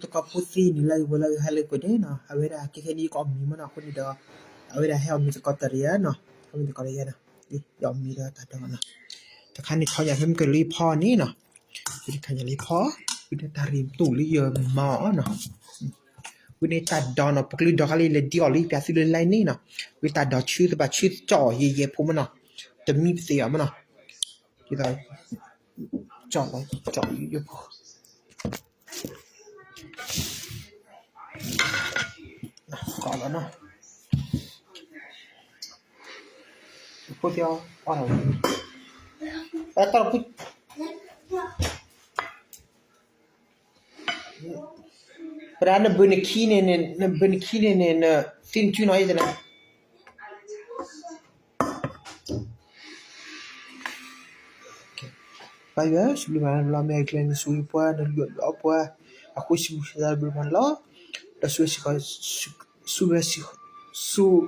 Kapusi nilai wala hale ko de no awera ke ni ko mi mana ko ni da awera he mi ko taria no ko mi ko ya na di ya mi da ta da na ta kan niเขาอยากให้มันเกิดรีพอนี่เนาะวิธีการรีพอวิธีการรีมตู่รีเยอะหมอเนาะวิธีตัดดอนเนาะปกติดอกอะไรเลยดิออลี่แปซิเลยไลนี่เนาะวิธีตัดดอกชื่อแบบชื่อจ่อเย่ๆพวกมันเนาะจะมีเสียมันเนาะที่เราจ่อเลยจ่อเยอะๆพอก่อนแล้วเนาะพูดเดียวอะไรแล้วตอนพูดร้านนั้นเป็นคีย์เนี่ยสิ่งที่น้อยจังนะไปเยอะสุดมันเราไม่เคยเล่นสุยปัวนั่นเยอะปัวaku sih bisa bermain lo dah sudah sih sudah sih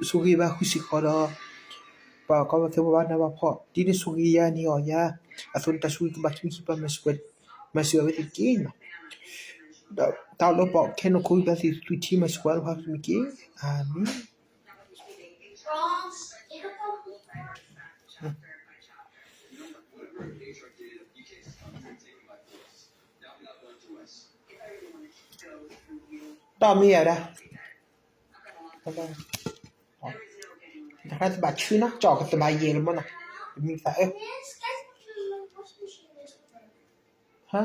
sugi bah aku sih kalau pak kalau kita buat apa pak di sugi ya ni oh ya atau tak sugi tu macam kita masih ada tikin tahu lo pak kena kau kasih tu tim masih kuat pak mikir aminต่อมีอะไรถ้าจะบัดชื่อนะจอกับสบายเย็นมั้งนะมีสายฮะ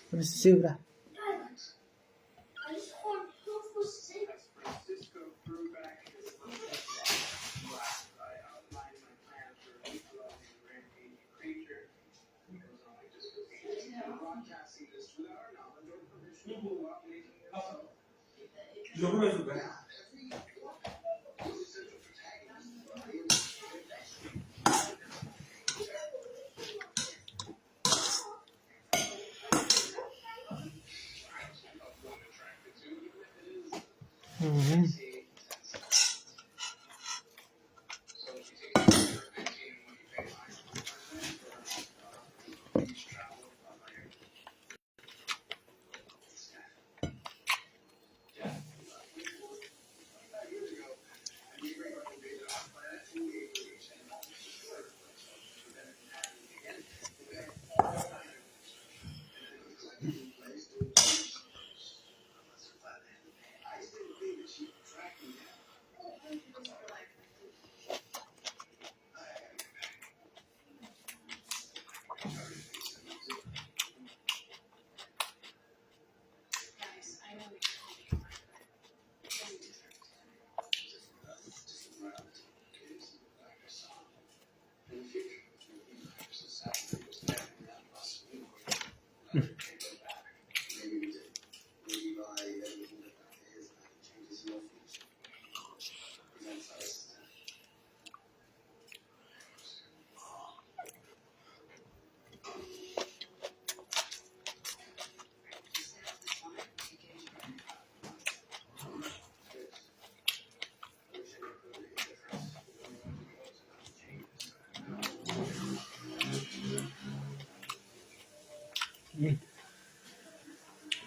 มันซื้อละ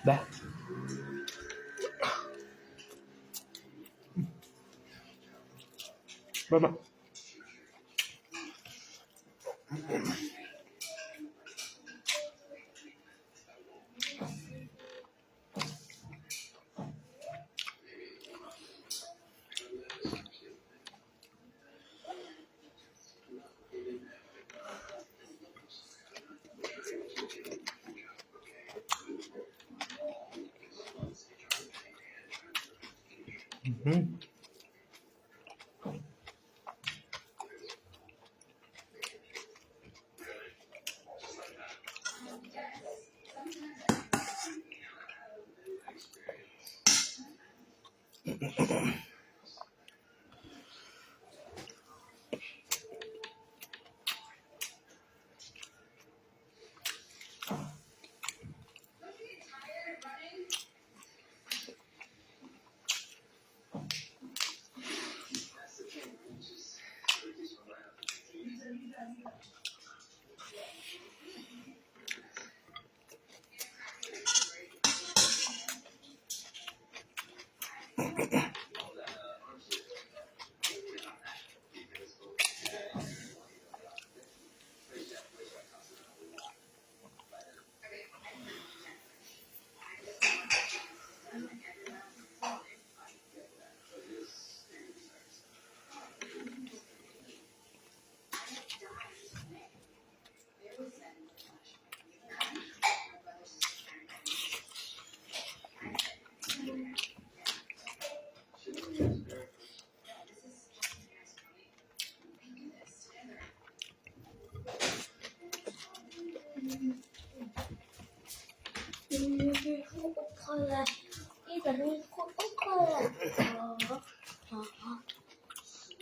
แบบแบบ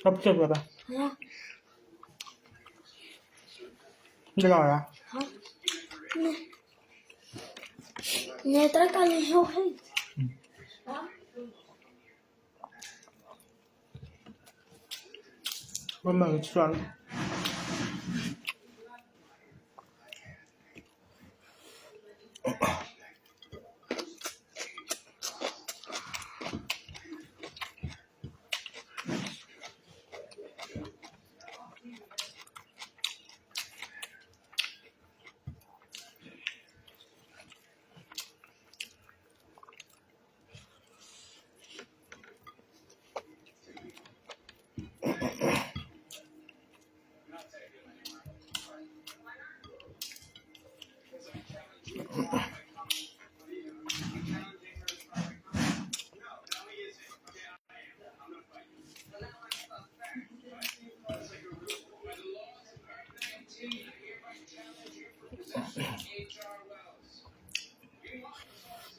Hấp chừng rồi bà. Cái rồi à? Nè tới coi lên heo hết. Hôm nay chọn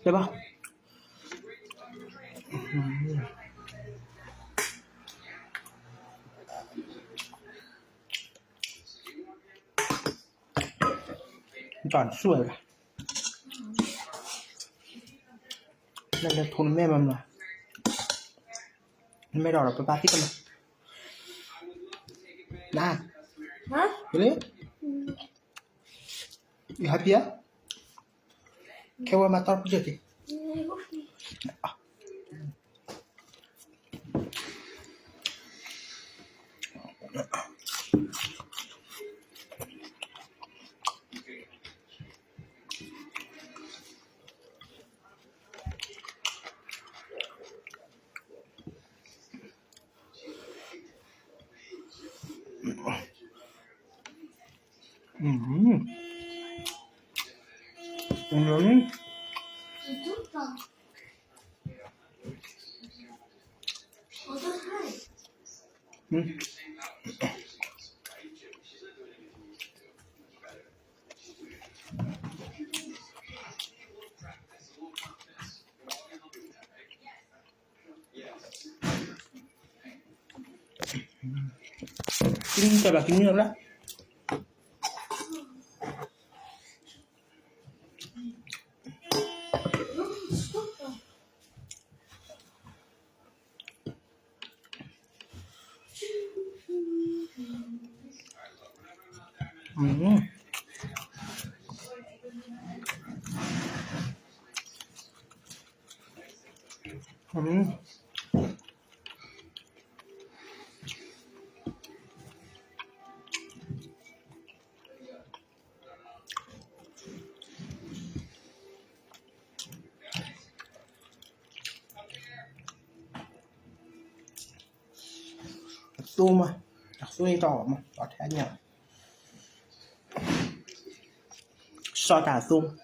được không? Chọn xuôi bà. Đây là thôn mẹ mầm rồi. Mẹ đỏ là cái ba tích mà. Nah. Hả? Really? You happy? Kau mata apa jadi? Hmm. Kính chào bà kính nữa đó. Tôm mà, xuôi đỏ mà, đỏ thế nhỉ? So tả tôm.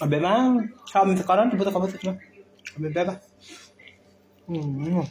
Abis mah, kami sekarang tiba-tiba kamu tuh, abis berapa? Hmm. Hmm.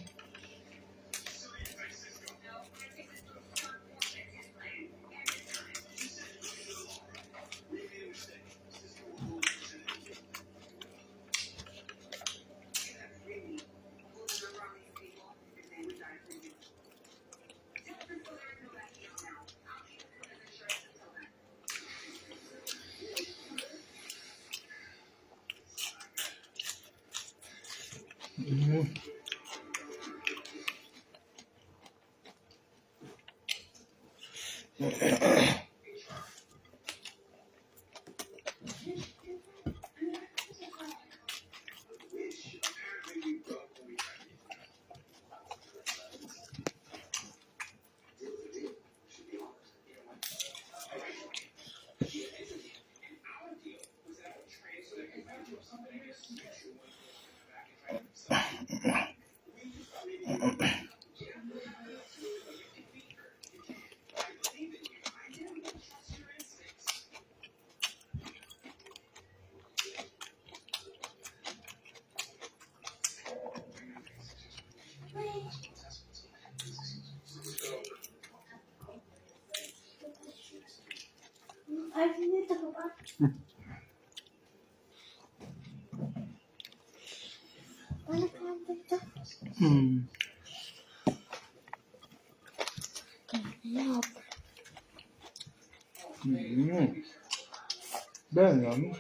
Belum.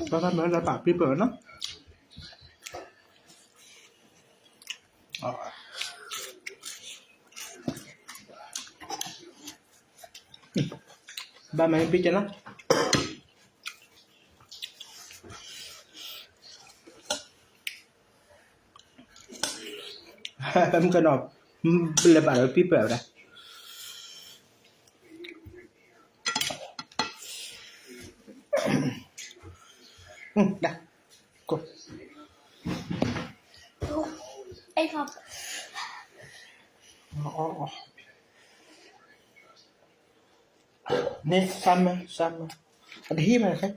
Bahkan ada papi pernah. Ba main picture na. Em cái nào beli barang pipa dah. Dah. Go. Anh học. Oh. Nè, sama. Ada hi mà khách.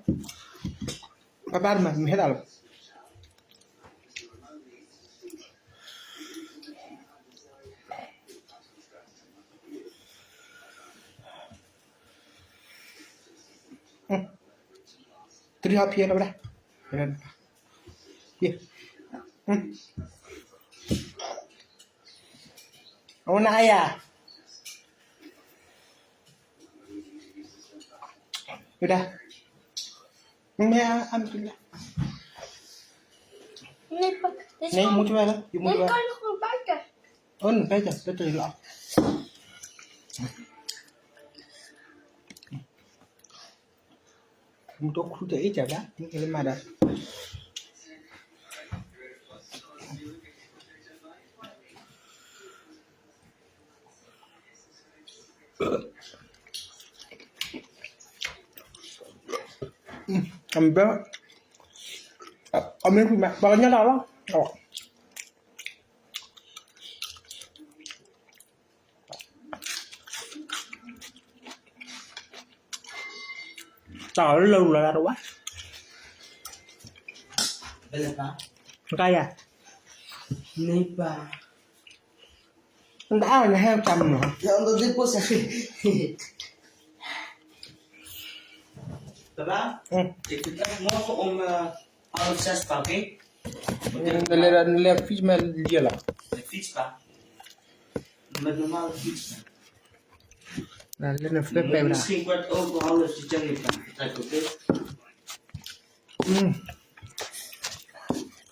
Ba mà hết rồi. Three half here dah. Here. Oh na ya. Udah. Mẹ ăn đi. Này mua cho mẹ đó, mua cho mẹ. Bây giờ tôi tự lo. Untuk khu thể chả bác, những cái mà đây. Em bé, em mẹ bao nhiêu đó? Tao lâu là đâu quá. Đây là ba. Cay à? Này ba. Đã là heo chầm rồi. Ya ông tôi post Baba, kita mau kok om akses pakai. Nilai fish mà dia là. Fix pa. Normal fix. Là lên phép bèo đã. Misschien wordt ook behouden als je jelly pa. Kijk oké.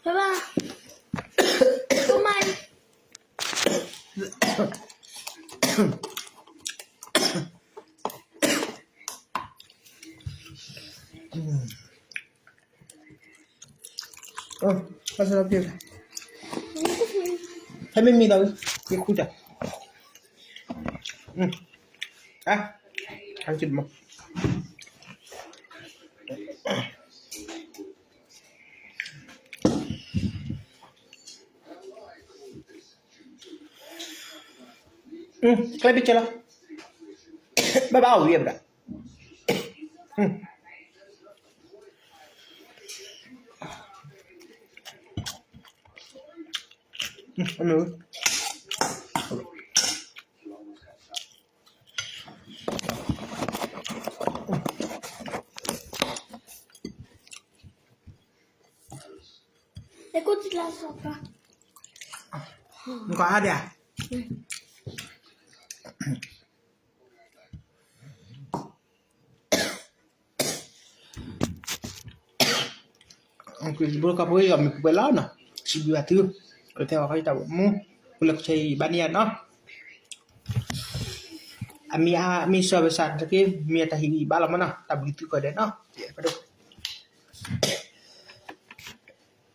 Papa. Come on. Pasal apa dia? Saya memang tahu. Dia kuda. Hancur mah. Kalian bicara. Babau dia berapa? Anu. Ikut jelas apa? Engkau ada? Aku sebelum kau pergi kami pergi lah na. Sibu hati. Kalau tengok kau tahu mu. Boleh cari banian no. Ami sudah besar lagi. Mi tahi bala mana? Tak begitu kau deh no. Ya, pada.